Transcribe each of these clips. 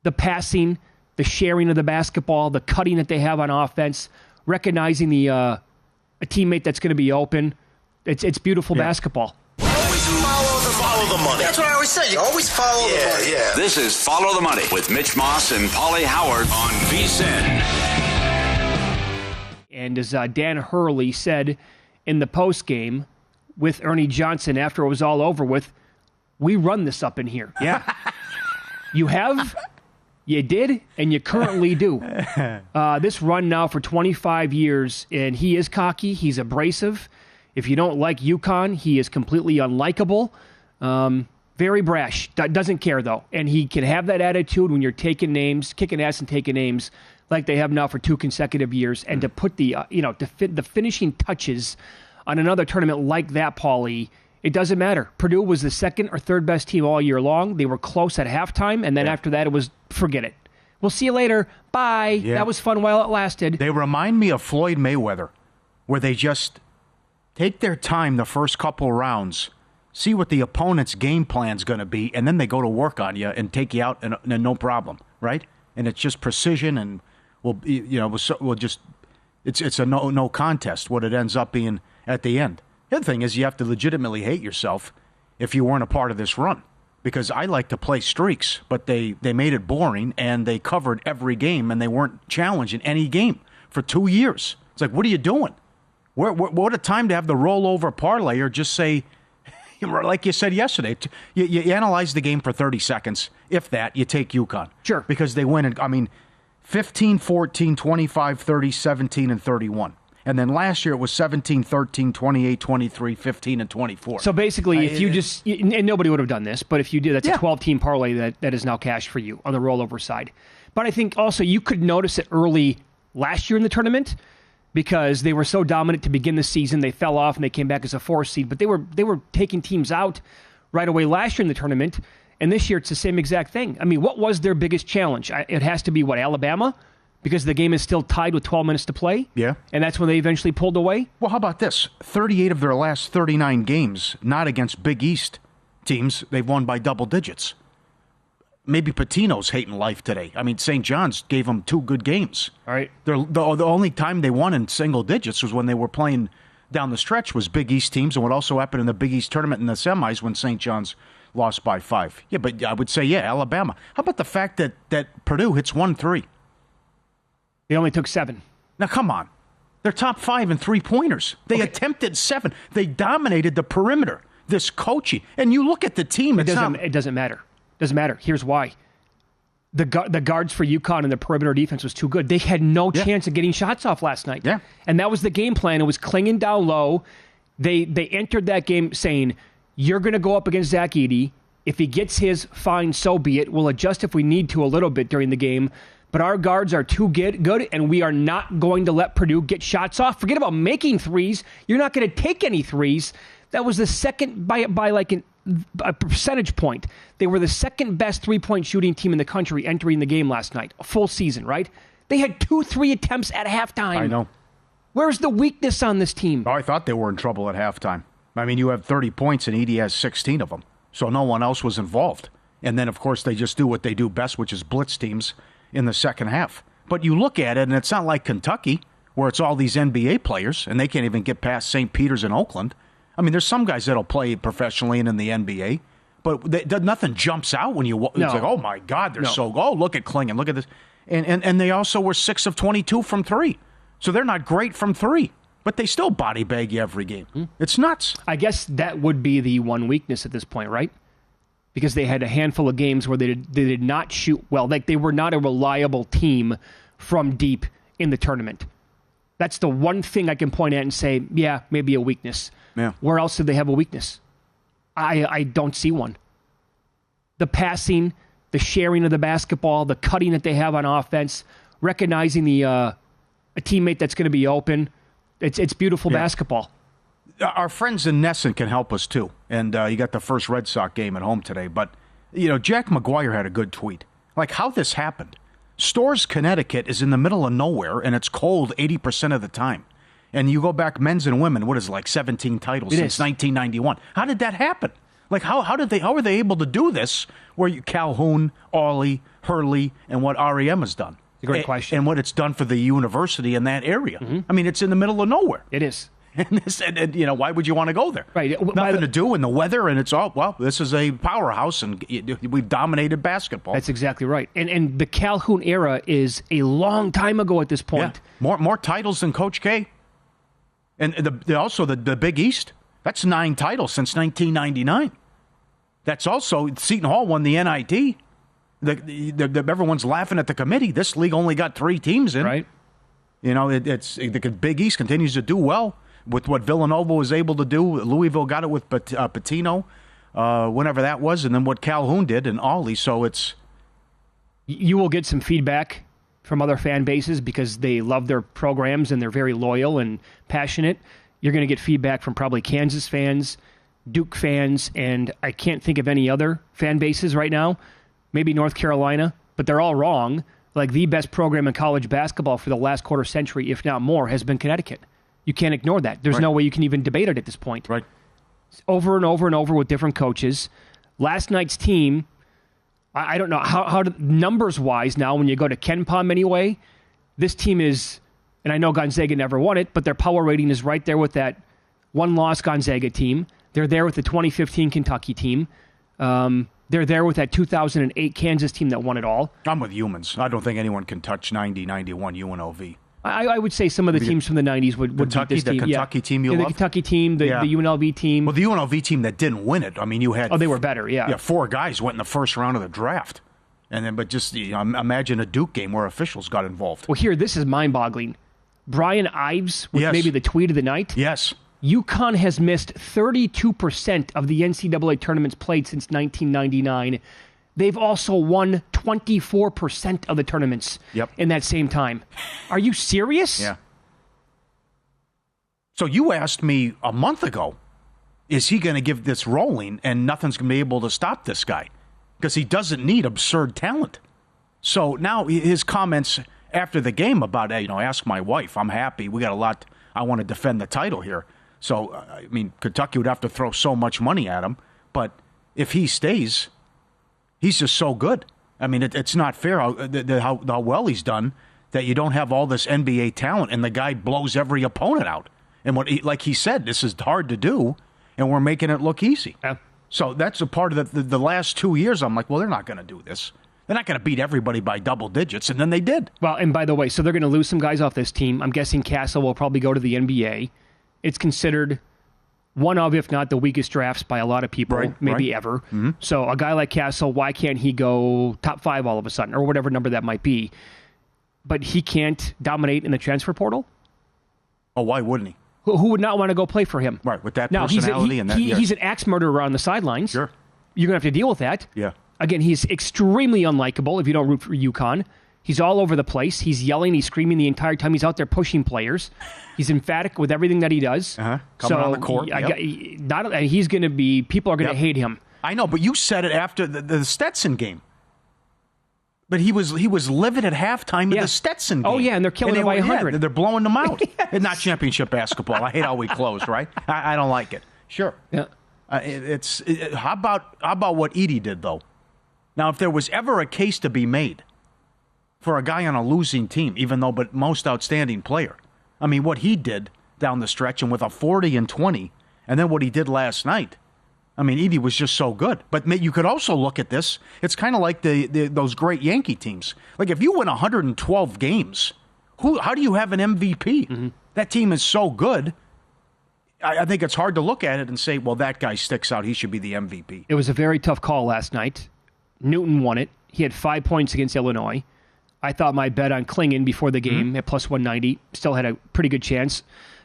the passing, the sharing of the basketball, the cutting that they have on offense, recognizing a teammate that's going to be open. It's beautiful basketball. Always follow the money. That's what I always say. You always follow the money. Yeah. This is Follow the Money with Mitch Moss and Paulie Howard on VSiN. And as Dan Hurley said in the postgame with Ernie Johnson after it was all over with, we run this up in here. Yeah. You have, you did, and you currently do. This run now for 25 years, and he is cocky. He's abrasive. If you don't like UConn, he is completely unlikable. Very brash. Doesn't care, though. And he can have that attitude when you're taking names, kicking ass and taking names, like they have now for 2 consecutive years. And to put the, to fit the finishing touches on another tournament like that, Paulie, it doesn't matter. Purdue was the second or third best team all year long. They were close at halftime, and then after that, it was forget it. We'll see you later. Bye. Yeah. That was fun while it lasted. They remind me of Floyd Mayweather, where they just take their time the first couple rounds, see what the opponent's game plan's going to be, and then they go to work on you and take you out and no problem, right? And it's just precision, and we'll just it's a no contest what it ends up being at the end. The other thing is you have to legitimately hate yourself if you weren't a part of this run, because I like to play streaks, but they made it boring and they covered every game and they weren't challenged in any game for 2 years. It's like, what are you doing? What a time to have the rollover parlay, or just say, like you said yesterday, you analyze the game for 30 seconds. If that, you take UConn. Sure. Because they win, 15, 14, 25, 30, 17, and 31. And then last year it was 17, 13, 28, 23, 15, and 24. So basically, if you just, and nobody would have done this, but if you did, that's a 12-team parlay that is now cash for you on the rollover side. But I think also you could notice it early last year in the tournament, because they were so dominant to begin the season. They fell off and they came back as a 4th seed, but they were taking teams out right away last year in the tournament, and this year it's the same exact thing. I mean, what was their biggest challenge? It has to be, Alabama? Because the game is still tied with 12 minutes to play? Yeah. And that's when they eventually pulled away? Well, how about this? 38 of their last 39 games, not against Big East teams, they've won by double digits. Maybe Patino's hating life today. I mean, St. John's gave them 2 good games. All right. The only time they won in single digits was when they were playing down the stretch was Big East teams, and what also happened in the Big East tournament in the semis when St. John's lost by 5. Yeah, but I would say, Alabama. How about the fact that Purdue hits 1-3? They only took 7. Now, come on. They're top 5 in three-pointers. They attempted 7. They dominated the perimeter. This coaching. And you look at the team. It doesn't matter. Doesn't matter. Here's why. The guards for UConn and the perimeter defense was too good. They had no chance of getting shots off last night. Yeah. And that was the game plan. It was clinging down low. They entered that game saying, you're going to go up against Zach Edey. If he gets his, fine, so be it. We'll adjust if we need to a little bit during the game. But our guards are too good, and we are not going to let Purdue get shots off. Forget about making threes. You're not going to take any threes. That was the second, by like a percentage point. They were the second best three-point shooting team in the country entering the game last night. A full season, right? They had 2-3 attempts at halftime. I know. Where's the weakness on this team? Oh, I thought they were in trouble at halftime. I mean, you have 30 points, and Edey has 16 of them. So no one else was involved. And then, of course, they just do what they do best, which is blitz teams in the second half. But you look at it, and it's not like Kentucky, where it's all these NBA players, and they can't even get past St. Peter's and Oakland. I mean, there's some guys that'll play professionally and in the NBA, but nothing jumps out when you. It's like, oh my God, they're so. Oh, look at Klingon, look at this, and they also were 6 of 22 from 3, so they're not great from 3, but they still body bag you every game. It's nuts. I guess that would be the one weakness at this point, right? Because they had a handful of games where they did not shoot well, like they were not a reliable team from deep in the tournament. That's the one thing I can point at and say, yeah, maybe a weakness. Yeah. Where else did they have a weakness? I don't see one. The passing, the sharing of the basketball, the cutting that they have on offense, recognizing a teammate that's going to be open. It's beautiful basketball. Our friends in Nesson can help us too. And you got the first Red Sox game at home today. But, Jack McGuire had a good tweet. Like how this happened. Storrs, Connecticut is in the middle of nowhere, and it's cold 80% of the time. And you go back men's and women, what is it, like 17 titles since 1991. How did that happen? Like, how are they able to do this where Calhoun, Awley, Hurley, and what REM has done? Great question. And what it's done for the university in that area. Mm-hmm. I mean, it's in the middle of nowhere. It is. And why would you want to go there? Right. Nothing to do in the weather, and it's all, well, this is a powerhouse, and we've dominated basketball. That's exactly right. And the Calhoun era is a long time ago at this point. Yeah. More titles than Coach K. And also the Big East. That's 9 titles since 1999. That's also, Seton Hall won the NIT. Everyone's laughing at the committee. This league only got 3 teams in. Right. The Big East continues to do well with what Villanova was able to do. Louisville got it with Patino, whenever that was, and then what Calhoun did and Ollie. So it's... You will get some feedback from other fan bases because they love their programs and they're very loyal and passionate. You're going to get feedback from probably Kansas fans, Duke fans, and I can't think of any other fan bases right now. Maybe North Carolina, but they're all wrong. Like, the best program in college basketball for the last quarter century, if not more, has been Connecticut. You can't ignore that. There's no way you can even debate it at this point. Right. Over and over and over with different coaches. Last night's team, I don't know how numbers-wise now, when you go to Ken Palm anyway, this team is, and I know Gonzaga never won it, but their power rating is right there with that one-loss Gonzaga team. They're there with the 2015 Kentucky team. They're there with that 2008 Kansas team that won it all. I'm with humans. I don't think anyone can touch 90, 91 UNLV. I would say some of the teams from the 90s would beat this team. The Kentucky team you love? The Kentucky team, the UNLV team. Well, the UNLV team that didn't win it, I mean, you had... Oh, they were better, yeah. Yeah, 4 guys went in the first round of the draft. But just imagine a Duke game where officials got involved. Well, here, this is mind-boggling. Brian Ives with maybe the tweet of the night. Yes. UConn has missed 32% of the NCAA tournaments played since 1999. They've also won 24% of the tournaments in that same time. Are you serious? Yeah. So you asked me a month ago, is he going to give this rolling and nothing's going to be able to stop this guy? Because he doesn't need absurd talent. So now his comments after the game about, ask my wife, I'm happy. We got a lot. I want to defend the title here. So, I mean, Kentucky would have to throw so much money at him. But if he stays, he's just so good. I mean, it's not fair how well he's done that you don't have all this NBA talent and the guy blows every opponent out. And like he said, this is hard to do, and we're making it look easy. Yeah. So that's a part of the last 2 years. I'm like, well, they're not going to do this. They're not going to beat everybody by double digits, and then they did. Well, and by the way, so they're going to lose some guys off this team. I'm guessing Castle will probably go to the NBA. It's considered one of, if not the weakest drafts by a lot of people, maybe ever. Mm-hmm. So a guy like Castle, why can't he go top 5 all of a sudden, or whatever number that might be? But he can't dominate in the transfer portal? Oh, why wouldn't he? Who would not want to go play for him? Right, with that personality. He's an axe murderer on the sidelines. Sure. You're going to have to deal with that. Yeah. Again, he's extremely unlikable if you don't root for UConn. He's all over the place. He's yelling, he's screaming the entire time. He's out there pushing players. He's emphatic with everything that he does. Coming on the court. He's going to be, people are going to hate him. I know, but you said it after the Stetson game. But he was livid at halftime of the Stetson game. Oh, yeah, and they're killing him by 100. They're blowing them out. It's not championship basketball. I hate how we close, right? I don't like it. Sure. Yeah. How about what Edey did, though? Now, if there was ever a case to be made for a guy on a losing team, but most outstanding player, I mean, what he did down the stretch and with a 40 and 20, and then what he did last night, I mean, Edey was just so good. But you could also look at this. It's kind of like those great Yankee teams. Like, if you win 112 games, how do you have an MVP? Mm-hmm. That team is so good. I think it's hard to look at it and say, well, that guy sticks out. He should be the MVP. It was a very tough call last night. Newton won it. He had 5 points against Illinois. I thought my bet on Klingon before the game at plus 190 still had a pretty good chance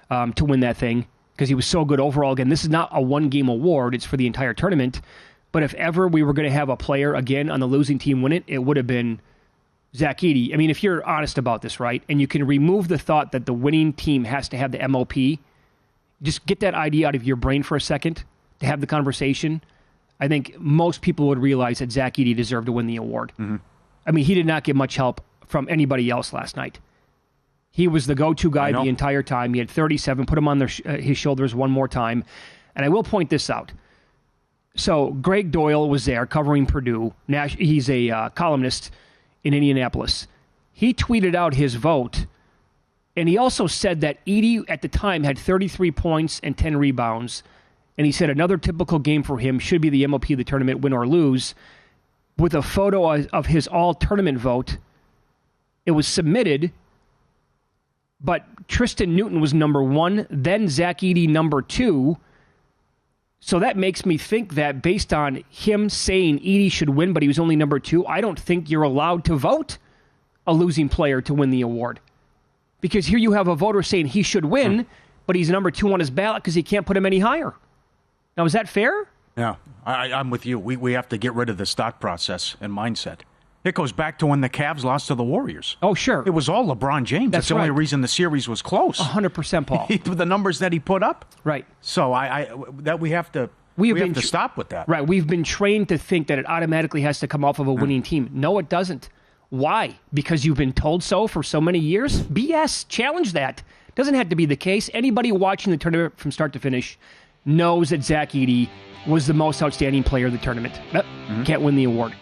to win that thing because he was so good overall. Again, this is not a one-game award. It's for the entire tournament. But if ever we were going to have a player, again, on the losing team win it, it would have been Zach Edey. I mean, if you're honest about this, right, and you can remove the thought that the winning team has to have the MOP, just get that idea out of your brain for a second to have the conversation. I think most people would realize that Zach Edey deserved to win the award. Mm-hmm. I mean, he did not get much help from anybody else last night. He was the go-to guy the entire time. He had 37, put him on his shoulders one more time. And I will point this out. So Greg Doyle was there covering Purdue. He's a columnist in Indianapolis. He tweeted out his vote, and he also said that Edey at the time had 33 points and 10 rebounds, and he said another typical game for him should be the MOP of the tournament, win or lose, with a photo of his all-tournament vote. It was submitted, but Tristan Newton was number 1, then Zach Edey number 2. So that makes me think that based on him saying Edey should win, but he was only number 2, I don't think you're allowed to vote a losing player to win the award. Because here you have a voter saying he should win, but he's number 2 on his ballot because he can't put him any higher. Now, is that fair? Yeah, I'm with you. We have to get rid of the thought process and mindset. It goes back to when the Cavs lost to the Warriors. Oh, sure. It was all LeBron James. That's the only reason the series was close. 100%, Paul. The numbers that he put up. Right. So we have to stop with that. Right. We've been trained to think that it automatically has to come off of a winning team. No, it doesn't. Why? Because you've been told so for so many years? BS. Challenge that. Doesn't have to be the case. Anybody watching the tournament from start to finish knows that Zach Edey was the most outstanding player of the tournament. Can't win the award.